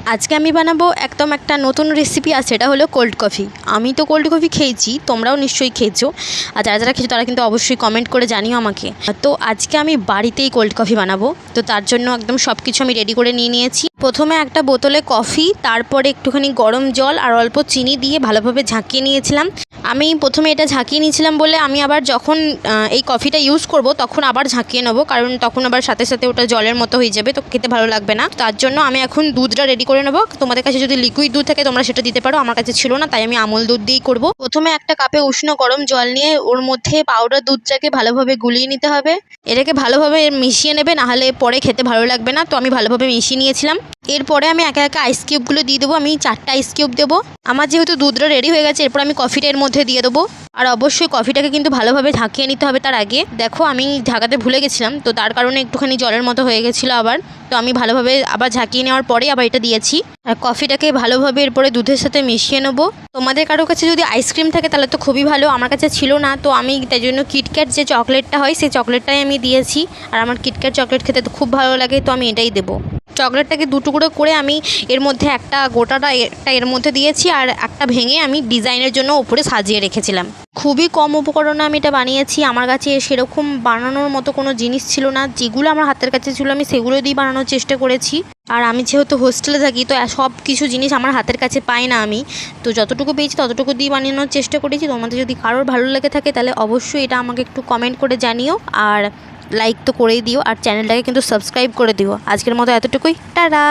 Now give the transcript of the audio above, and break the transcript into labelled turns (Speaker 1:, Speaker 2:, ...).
Speaker 1: আজকে আমি বানাবো একদম একটা নতুন রেসিপি, আর সেটা হলো কোল্ড কফি। আমি তো কোল্ড কফি খেয়েছি, তোমরাও নিশ্চয়ই খেয়েছো। আর যারা যারা খেয়েছো তারা কিন্তু অবশ্যই কমেন্ট করে জানিও আমাকে। তো আজকে আমি বাড়িতেই কোল্ড কফি বানাবো। তো তার জন্য একদম সব কিছু আমি রেডি করে নিয়ে নিয়েছি। প্রথমে একটা বোতলে কফি, তারপরে একটুখানি গরম জল আর অল্প চিনি দিয়ে ভালোভাবে ঝাঁকিয়ে নিয়েছিলাম। আমি প্রথমে এটা ঝাঁকিয়ে নিয়েছিলাম বলে আমি আবার যখন এই কফিটা ইউজ করব তখন আবার ঝাঁকিয়ে নেবো, কারণ তখন আবার সাথে সাথে ওটা জলের মতো হয়ে যাবে, তো খেতে ভালো লাগবে না। তার জন্য আমি এখন দুধটা রেডি করে নেবো। তোমাদের কাছে যদি লিকুইড দুধ থাকে তোমরা সেটা দিতে পারো, আমার কাছে ছিল না তাই আমি আমুল দুধ দিয়েই করবো। প্রথমে একটা কাপে উষ্ণ গরম জল নিয়ে ওর মধ্যে পাউডার দুধটাকে ভালোভাবে গুলিয়ে নিতে হবে। এটাকে ভালোভাবে মিশিয়ে নেবে, নাহলে পরে খেতে ভালো লাগবে না। তো আমি ভালোভাবে মিশিয়ে নিয়েছিলাম। এরপরে আমি একা একা আইস কিউবগুলো দিয়ে দেবো। আমি 4টা আইস কিউব দেবো। আমার যেহেতু দুধটা রেডি হয়ে গেছে, এরপর আমি কফিটা এর মধ্যে দিয়ে দেবো। আর অবশ্যই কফিটাকে কিন্তু ভালোভাবে ঝাঁকিয়ে নিতে হবে তার আগে। দেখো আমি ঢাকাতে ভুলে গেছিলাম, তো তার কারণে একটুখানি জলের মতো হয়ে গেছিলো আবার। তো আমি ভালোভাবে আবার ঝাঁকিয়ে নেওয়ার পরেই আবার এটা দিয়েছি। আর কফিটাকে ভালোভাবে এরপরে দুধের সাথে মিশিয়ে নেবো। তোমাদের কারোর কাছে যদি আইসক্রিম থাকে তাহলে তো খুবই ভালো, আমার কাছে ছিল না। তো আমি তাই জন্য কিটক্যাট যে চকলেটটা হয় সেই চকলেটটাই আমি দিয়েছি। আর আমার কিটক্যাট চকলেট খেতে তো খুব ভালো লাগে, তো আমি এটাই দেবো। চকলেটটাকে 2 টুকরো করে আমি এর মধ্যে একটা গোটাটা এর মধ্যে দিয়েছি, আর একটা ভেঙে আমি ডিজাইনের জন্য উপরে সাজিয়ে রেখেছিলাম। খুবই কম উপকরণে আমি এটা বানিয়েছি। আমার কাছে সেরকম বানানোর মতো কোনো জিনিস ছিল না, যেগুলো আমার হাতের কাছে ছিল আমি সেগুলো দিয়ে বানানোর চেষ্টা করেছি। আর আমি যেহেতু হোস্টেলে থাকি, তো সব কিছু জিনিস আমার হাতের কাছে পাই না আমি, তো যতটুকু পেয়েছি ততটুকু দিয়ে বানানোর চেষ্টা করেছি। তোমাদের যদি কারোর ভালো লেগে থাকে তাহলে অবশ্যই এটা আমাকে একটু কমেন্ট করে জানিও, আর লাইক তো করেই দিও, আর চ্যানেলটাকে কিন্তু সাবস্ক্রাইব করে দিও। আজকের মতো এতটুকুই, টাটা।